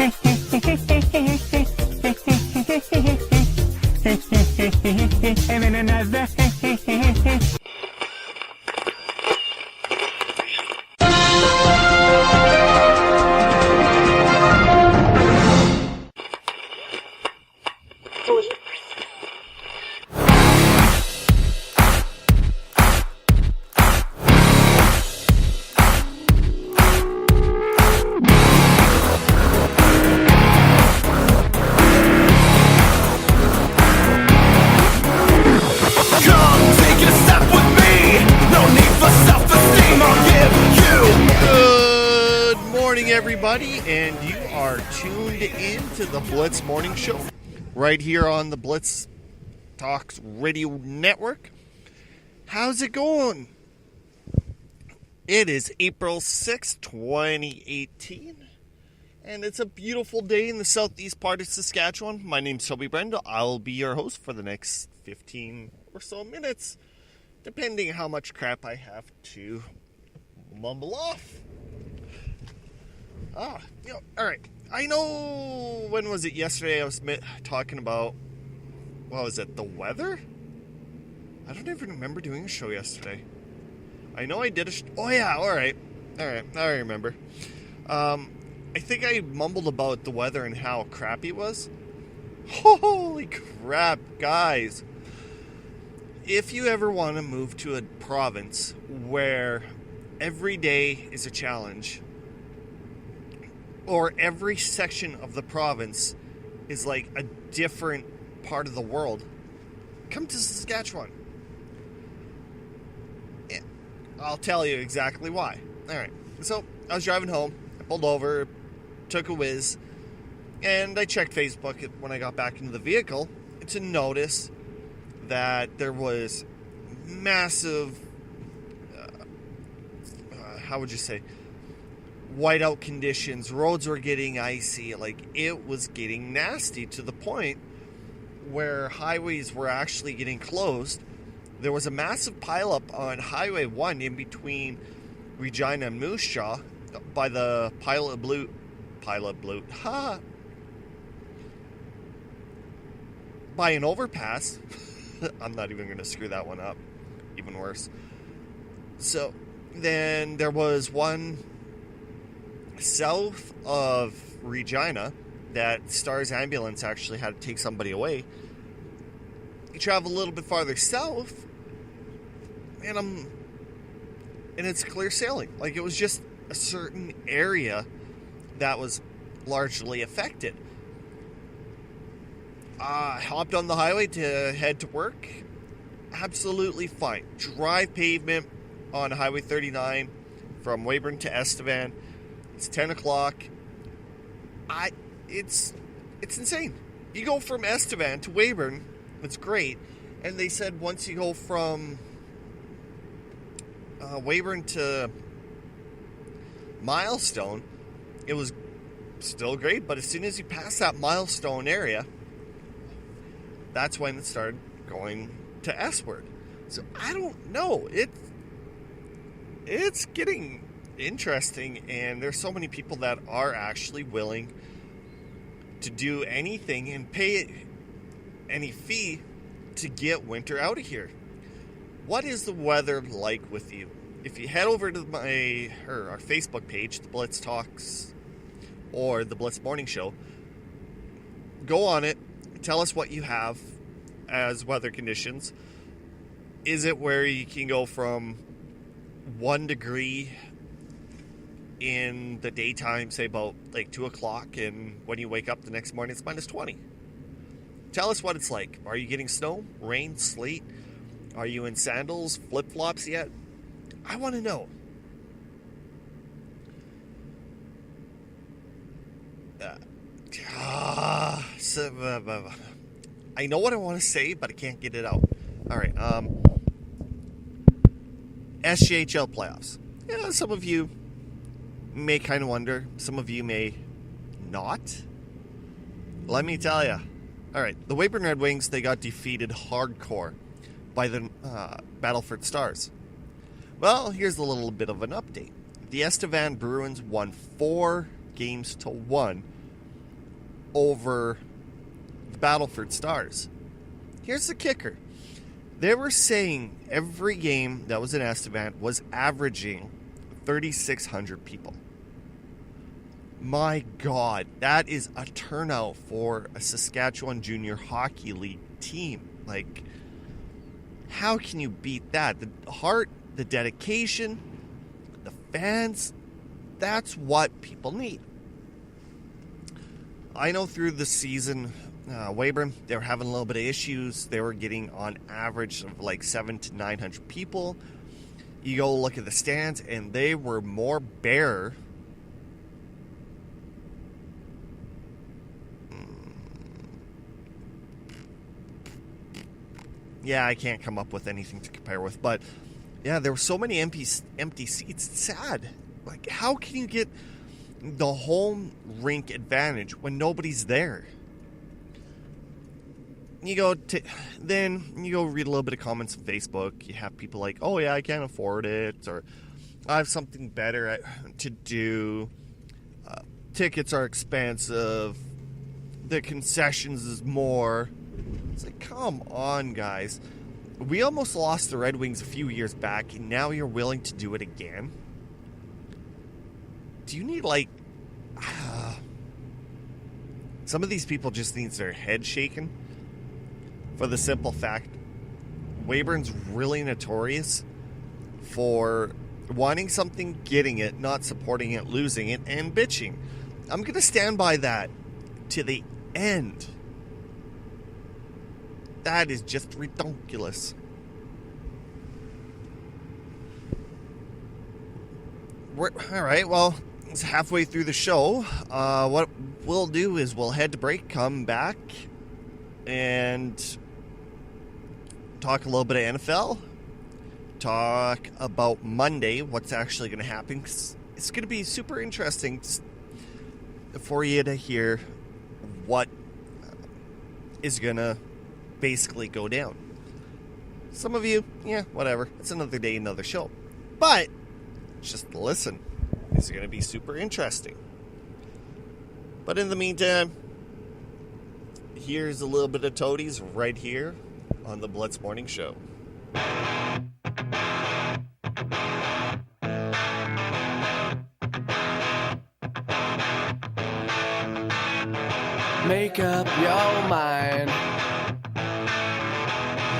And another. Everybody, and you are tuned in to the Blitz Morning Show right here on the Blitz Talks Radio Network. How's it going? It is April 6th, 2018, and it's a beautiful day in the southeast part of Saskatchewan. My name's Toby Brenda. I'll be your host for the next 15 or so minutes, depending how much crap I have to mumble off. All right. I know, when was it yesterday I was talking about, what was it, the weather? I don't even remember doing a show yesterday. I know I did oh yeah, all right, I remember. I think I mumbled about the weather and how crappy it was. Holy crap, guys. If you ever want to move to a province where every day is a challenge, or every section of the province is like a different part of the world, come to Saskatchewan. Yeah, I'll tell you exactly why. Alright, so I was driving home, I pulled over, took a whiz, and I checked Facebook when I got back into the vehicle to notice that there was massive, how would you say, whiteout conditions. Roads were getting icy. Like, it was getting nasty to the point where highways were actually getting closed. There was a massive pileup on Highway 1 in between Regina and Moose Jaw by the Pilot Blue, by an overpass. I'm not even going to screw that one up. Even worse. So, then there was one south of Regina that Stars Ambulance actually had to take somebody away. You travel a little bit farther south, and it's clear sailing. Like, it was just a certain area that was largely affected. I hopped on the highway to head to work. Absolutely fine. Drive pavement on Highway 39 from Weyburn to Estevan. It's 10 o'clock. It's insane. You go from Estevan to Weyburn, it's great. And they said once you go from Weyburn to Milestone, it was still great. But as soon as you pass that Milestone area, that's when it started going to S-word. So I don't know. It's getting interesting, and there's so many people that are actually willing to do anything and pay any fee to get winter out of here. What is the weather like with you? If you head over to our Facebook page, the Blitz Talks or the Blitz Morning Show, go on it, tell us what you have as weather conditions. Is it where you can go from 1 degree in the daytime, say about like 2 o'clock, and when you wake up the next morning it's minus 20? Tell us what it's like. Are you getting snow, rain, sleet? Are you in sandals, flip-flops yet? I want to know. I know what I want to say, but I can't get it out. All right. SJHL playoffs. Yeah, some of you may kind of wonder. Some of you may not. Let me tell you. All right. The Weyburn Red Wings, they got defeated hardcore by the Battleford Stars. Well, here's a little bit of an update. The Estevan Bruins won 4-1 over the Battleford Stars. Here's the kicker. They were saying every game that was in Estevan was averaging 3,600 people. My God, that is a turnout for a Saskatchewan Junior Hockey League team. Like, how can you beat that? The heart, the dedication, the fans, that's what people need. I know through the season, Weyburn, they were having a little bit of issues. They were getting on average of like 700 to 900 people. You go look at the stands, and they were more bare. Yeah, I can't come up with anything to compare with, but yeah, there were so many empty seats. It's sad. Like, how can you get the home rink advantage when nobody's there? You go then you go read a little bit of comments on Facebook. You have people like, "Oh yeah, I can't afford it," or "I have something better to do. Tickets are expensive. The concessions is more." It's like, come on, guys. We almost lost the Red Wings a few years back, and now you're willing to do it again? Do you need, like... Some of these people just need their head shaken. For the simple fact, Weyburn's really notorious for wanting something, getting it, not supporting it, losing it, and bitching. I'm going to stand by that to the end. That is just ridiculous. All right, well, it's halfway through the show. What we'll do is we'll head to break, come back, and talk a little bit of NFL. Talk about Monday, what's actually going to happen. It's going to be super interesting for you to hear what is going to basically go down. Some of you, yeah, whatever. It's another day, another show. But just listen. It's going to be super interesting. But in the meantime, here's a little bit of Toadies right here on the Blitz Morning Show. Make up your mind.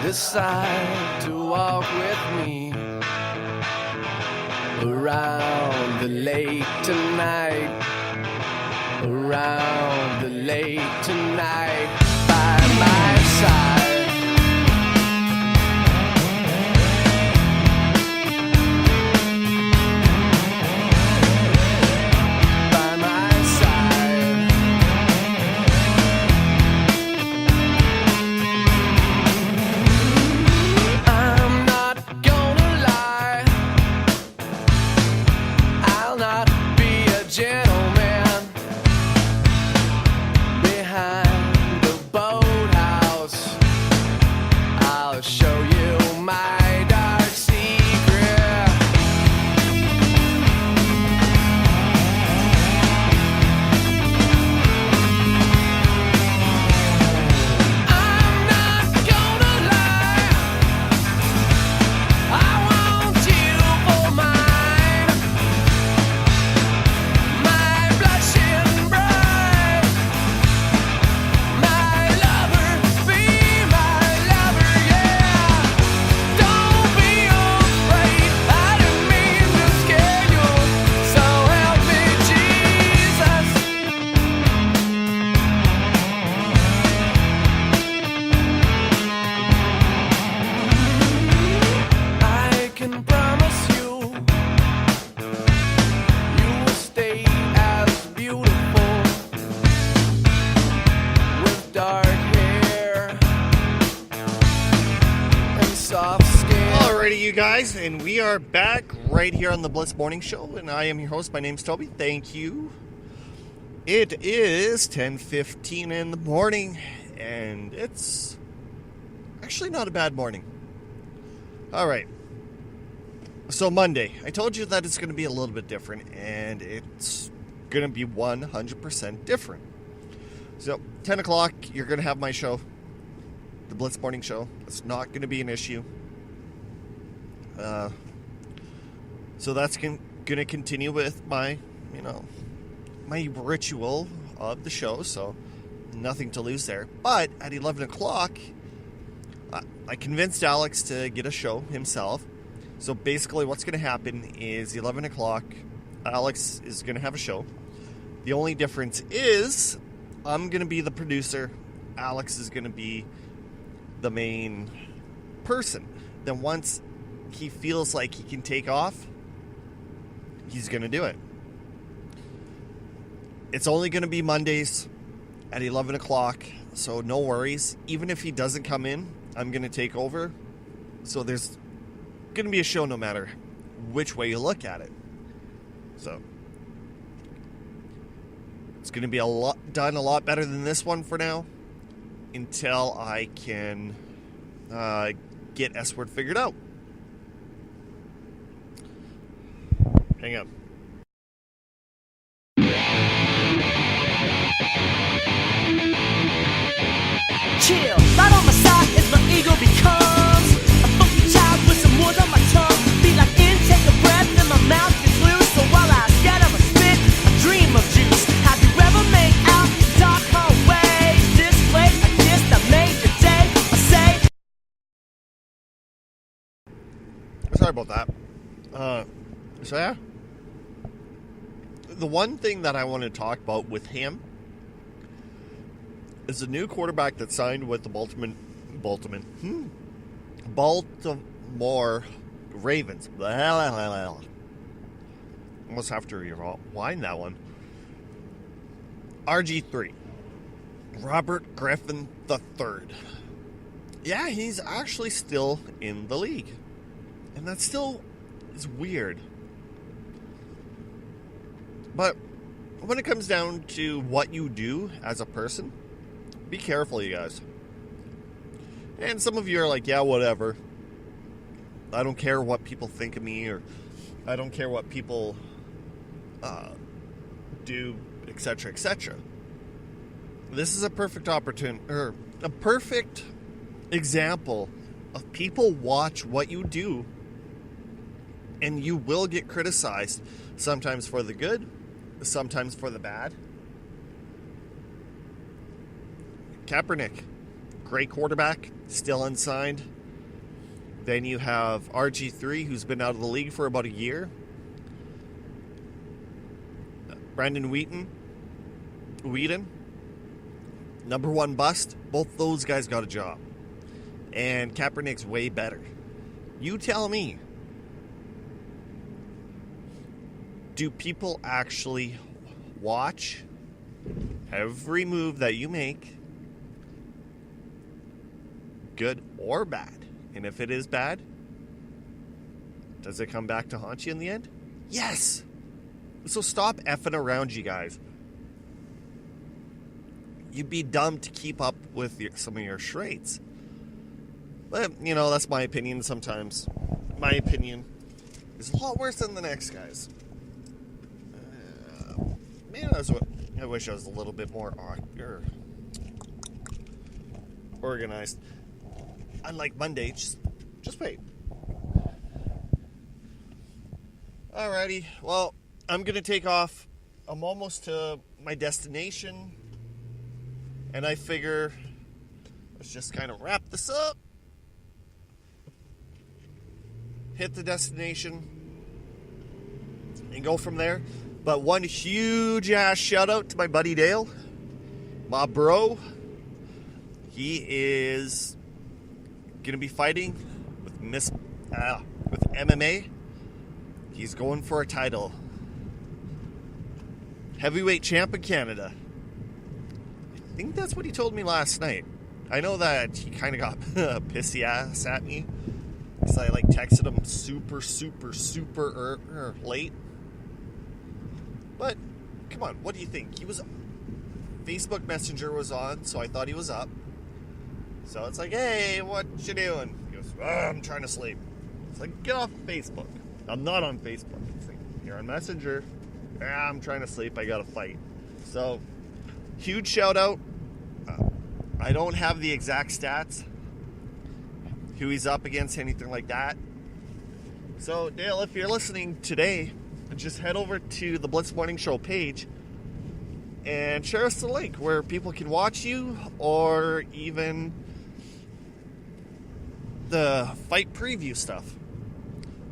Decide to walk with me around the lake tonight. Around the lake tonight. By my side. By my side. I'm not gonna lie. I'll not be a gentleman behind the boathouse. I'll show you my dark secret. I'm not gonna lie. I want you for mine. My blushing bride. My lover, be my lover, yeah. Don't be afraid, I didn't mean to scare you. So help me, Jesus. I can promise you, you will stay as beautiful with dark hair and soft skin. Alrighty, you guys, and we are back right here on the Blitz Morning Show, and I am your host. My name's Toby. Thank you. It is 10:15 in the morning, and it's actually not a bad morning. All right. So Monday, I told you that it's going to be a little bit different, and it's going to be 100% different. So 10 o'clock, you're going to have my show, the Blitz Morning Show. It's not going to be an issue. So that's going to continue with my, my ritual of the show. So nothing to lose there. But at 11 o'clock, I convinced Alex to get a show himself. So basically what's going to happen is 11 o'clock, Alex is going to have a show. The only difference is I'm going to be the producer. Alex is going to be the main person. Then once he feels like he can take off, he's going to do it. It's only going to be Mondays at 11 o'clock, so no worries. Even if he doesn't come in, I'm going to take over. So there's going to be a show no matter which way you look at it. So it's going to be a lot better than this one for now, until I can get S-Word figured out. Hang on. Chill, right on my side as my ego becomes a funky child with some wood on my tongue. Be like intake a breath and my mouth gets loose. So while I scatter my spit, I dream of juice. Have you ever made out in dark hallways? This place, I kissed, I made your day. I say. Sorry about that. So yeah. The one thing that I want to talk about with him is the new quarterback that signed with the Baltimore Ravens. Almost have to rewind that one. RG3. Robert Griffin III. Yeah, he's actually still in the league. And that still is weird. But when it comes down to what you do as a person, be careful, you guys. And some of you are like, yeah, whatever. I don't care what people think of me, or I don't care what people do, etc., etc. This is a perfect opportunity, or a perfect example of people watch what you do, and you will get criticized, sometimes for the good, sometimes for the bad. Kaepernick, great quarterback, still unsigned. Then you have RG3, who's been out of the league for about a year. Brandon Whedon, number one bust. Both those guys got a job. And Kaepernick's way better. You tell me. Do people actually watch every move that you make, good or bad? And if it is bad, does it come back to haunt you in the end? Yes! So stop effing around, you guys. You'd be dumb to keep up with some of your traits. But, that's my opinion sometimes. My opinion is a lot worse than the next guy's. Man, I wish I was a little bit more organized. Unlike Monday, just wait. Alrighty, well, I'm going to take off. I'm almost to my destination. And I figure, let's just kind of wrap this up. Hit the destination. And go from there. But one huge ass shout out to my buddy Dale. My bro. He is going to be fighting with MMA. He's going for a title. Heavyweight champ in Canada. I think that's what he told me last night. I know that he kind of got pissy ass at me because I texted him super late. But come on, what do you think? Facebook Messenger was on, so I thought he was up. So it's like, hey, what you doing? He goes, I'm trying to sleep. It's like, get off Facebook. I'm not on Facebook. It's like, you're on Messenger. I'm trying to sleep. I got to fight. So huge shout out. I don't have the exact stats, who he's up against, anything like that. So, Dale, if you're listening today, just head over to the Blitz Morning Show page and share us the link where people can watch you, or even the fight preview stuff.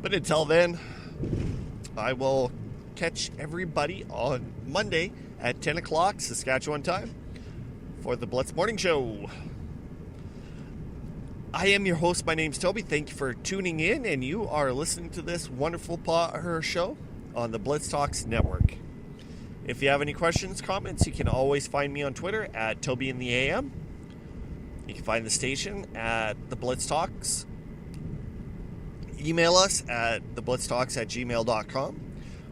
But until then, I will catch everybody on Monday at 10 o'clock Saskatchewan time for the Blitz Morning Show. I am your host. My name's Toby. Thank you for tuning in, and you are listening to this wonderful show on the Blitz Talks Network. If you have any questions, comments, you can always find me on Twitter at Toby in the AM. You can find the station at the Blitz Talks. Email us at theblitztalks@gmail.com.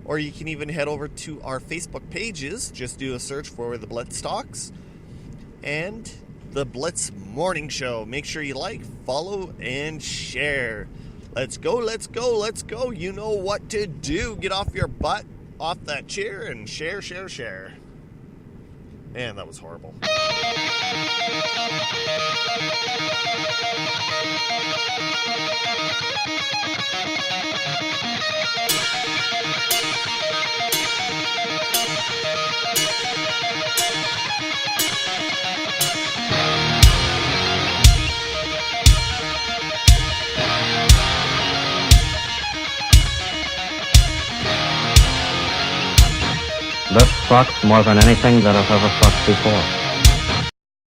Or you can even head over to our Facebook pages. Just do a search for the Blitz Talks and the Blitz Morning Show. Make sure you like, follow, and share. Let's go, let's go, let's go. You know what to do. Get off your butt, off that chair, and share, share, share. Man, that was horrible. This sucks more than anything that has ever sucked before.